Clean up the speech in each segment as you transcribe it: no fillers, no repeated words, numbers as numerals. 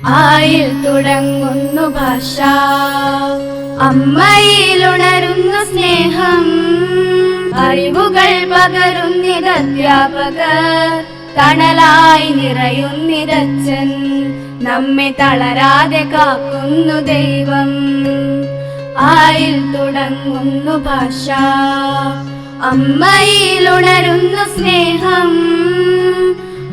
ആയിൽ തുടങ്ങുന്നു ഭാഷ, അമ്മയിലുണരുന്നു സ്നേഹം, അറിവുകൾ പകരുന്നിതധ്യാപകർ, തണലായി നിറയുന്നിതച്ഛൻ, നമ്മെ തളരാതെ കാക്കുന്നു ദൈവം. ആയിൽ തുടങ്ങുന്നു ഭാഷ, അമ്മയിലുണരുന്നു സ്നേഹം,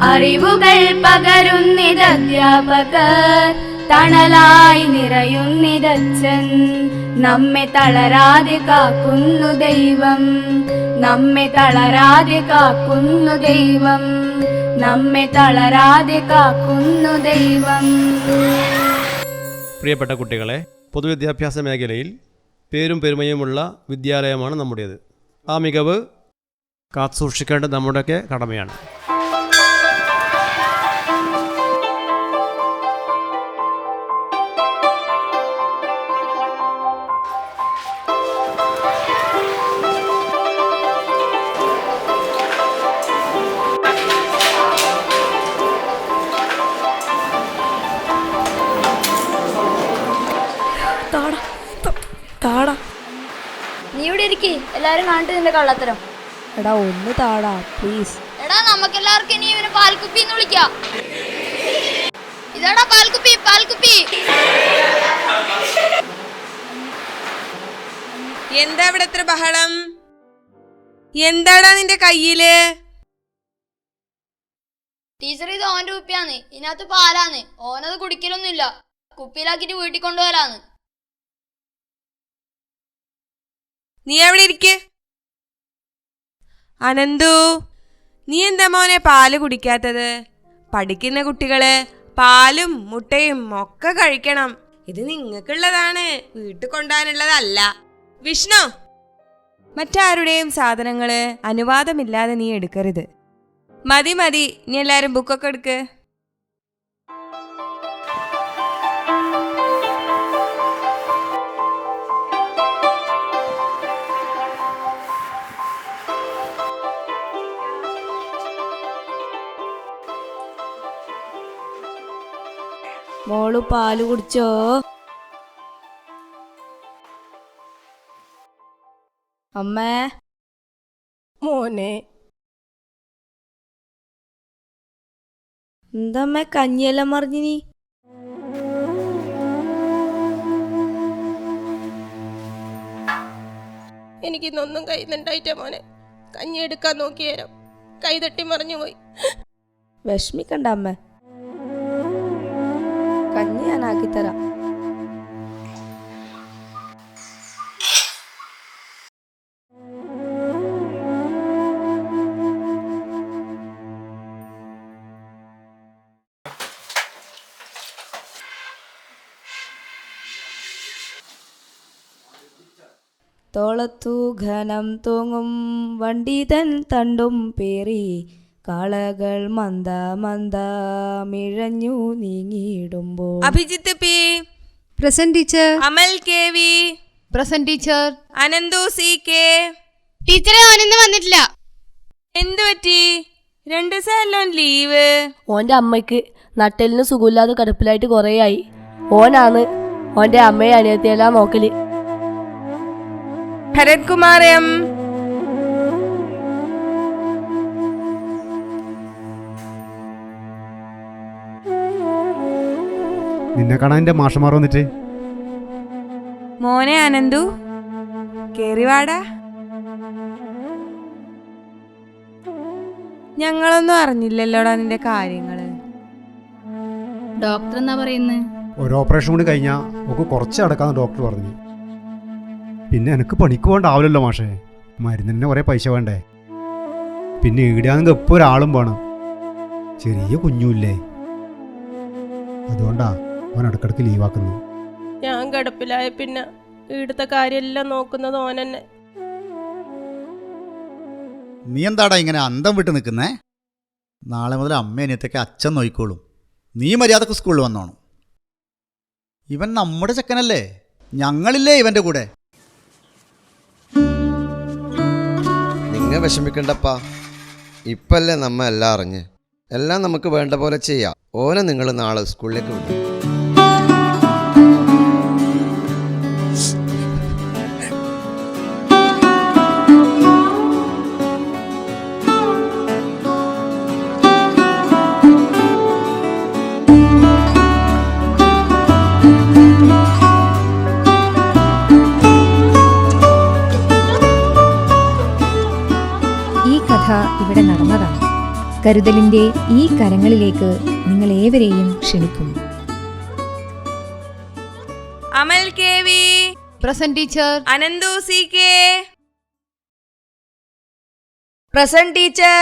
അറിവുകൾ പകരുന്നിതധ്യാപകർ, തണലായി നിറയുന്നിതച്ഛൻ, നമ്മെ തളരാതെ കാക്കുന്നു ദൈവം, നമ്മെ തളരാതെ കാക്കുന്നു ദൈവം, നമ്മെ തളരാതെ കാക്കുന്നു ദൈവം. പ്രിയപ്പെട്ട കുട്ടികളെ, പൊതുവിദ്യാഭ്യാസ മേഖലയിൽ പേരും പെരുമയുമുള്ള വിദ്യാലയമാണ് നമ്മുടേത്. ആ മികവ് കാത്തുസൂക്ഷിക്കേണ്ടത് നമ്മുടെയൊക്കെ കടമയാണ്. നീ ഇവിടെ ഇരിക്കേ, എല്ലാരും കാണിട്ട് നിന്റെ കള്ളത്തരം. എടാ ഒന്ന് താടാ പ്ലീസ്. എടാ നമുക്കെല്ലാവർക്കും ഇനി ഇവനെ പാൽക്കുപ്പി എന്ന് വിളിക്കാം. ഇതാടാ പാൽക്കുപ്പി, പാൽക്കുപ്പി. എന്താ ഇവിടെ എത്ര ബഹളം? എന്താടാ നിന്റെ കയ്യില്? ടീച്ചർ, ഇത് ഓന്റെ കുപ്പിയാന്ന്, ഇതിനകത്ത് പാലാന്ന്. ഓനത് കുടിക്കലൊന്നുമില്ല, കുപ്പിയിലാക്കിട്ട് വീട്ടിൽ കൊണ്ടുപോലാന്ന്. നീ അവിടെ ഇരിക്ക്. അനന്തു, നീ എന്താ മോനെ പാല് കുടിക്കാത്തത്? പഠിക്കുന്ന കുട്ടികള് പാലും മുട്ടയും ഒക്കെ കഴിക്കണം. ഇത് നിങ്ങൾക്കുള്ളതാണ്, വീട്ടിൽ കൊണ്ടുപോകാനുള്ളതല്ല. വിഷ്ണു, മറ്റാരുടെയും സാധനങ്ങള് അനുവാദമില്ലാതെ നീ എടുക്കരുത്. മതി മതി, നീ എല്ലാരും ബുക്കൊക്കെ എടുക്ക്. മോള് പാല് കുടിച്ചോ? അമ്മേ. മോനെ, എന്തമ്മേ കഞ്ഞിയെല്ലാം മറിഞ്ഞിനി? എനിക്കിന്നൊന്നും കൈന്നുണ്ടായിട്ട മോനെ. കഞ്ഞി എടുക്കാൻ നോക്കിയേരം കൈ തട്ടി മറിഞ്ഞു പോയി. വിഷമിക്കണ്ട അമ്മേ, കഞ്ഞി ഞാൻ ആക്കിത്തരാം. തോളത്തു ഘനം തൂങ്ങും വണ്ടി തൻ തണ്ടും പേറി, കാളകൾ മന്ദ മന്ദ മിഴഞ്ഞു നീങ്ങിയിടുമ്പോൾ. Abhijith P present teacher. Amal K V present teacher. Ananthu C K. ടീച്ചറെ, ഓനിന്ന് വന്നിട്ടില്ല. എന്തു പറ്റി? 2 ദിവസം ലീവ്. ഓന്റെ അമ്മയ്ക്ക് നട്ടലിന് സുഖമില്ലാതെ കിടപ്പിലായിട്ട് കുറേയായി. ഓനാണ് ഓന്റെ അമ്മയെ അനിയത്തിയെല്ലാം നോക്കല്. ഭരത് കുമാർ എം. നിന്നെ കാണാൻ എൻ്റെ മാഷന്മാർ വന്നിട്ട്. മോനെ അനന്തു, കേറിവാടാ. ഞങ്ങളൊന്നും അറിഞ്ഞില്ലല്ലോടാ നിന്റെ കാര്യങ്ങള്. ഡോക്ടർ എന്നാ പറയുന്നത്? ഒരു ഓപ്പറേഷൻ കൂടി കഴിഞ്ഞാൽ ഒക്കെ കുറച്ച് അടക്കാന്ന് ഡോക്ടർ പറഞ്ഞു. പിന്നെ എനിക്ക് പണിക്ക് പോകണ്ടാവില്ലല്ലോ മാഷേ, മരുന്നിന് കുറേ പൈസ വേണ്ടേ. പിന്നെ ഈടാണെങ്കിൽ എപ്പോൾ ഒരാളും വേണം, ചെറിയ കുഞ്ഞുമില്ലേ. അതുകൊണ്ടാ അവൻ ഇടക്കിടക്ക് ലീവാക്കുന്നു. ഞാൻ കിടപ്പിലായ പിന്നെ ഇവിടുത്തെ കാര്യമെല്ലാം നോക്കുന്നത് ഓനെന്നെ. നീ എന്താടാ ഇങ്ങനെ അന്തം വിട്ട് നിൽക്കുന്നേ? നാളെ മുതൽ അമ്മ അനിയത്തൊക്കെ അച്ഛൻ നോയിക്കോളും. നീ മര്യാദക്ക് സ്കൂളിൽ വന്നോണം. ഇവൻ നമ്മുടെ ചെക്കനല്ലേ, ഞങ്ങളില്ലേ ഇവൻ്റെ കൂടെ. നിങ്ങൾ വിഷമിക്കണ്ടപ്പാ, ഇപ്പല്ലേ നമ്മ എല്ലാം അറിഞ്ഞ്. എല്ലാം നമുക്ക് വേണ്ട പോലെ ചെയ്യാം. ഓനെ നിങ്ങൾ നാളെ സ്കൂളിലേക്ക് വിടും. ഇവിടെ നടന്നതാണ്. കരുതലിന്റെ ഈ കരങ്ങളിലേക്ക് നിങ്ങൾ ഏവരെയും ക്ഷണിക്കുന്നു. Amal K V, present teacher. Ananthu C K, present teacher.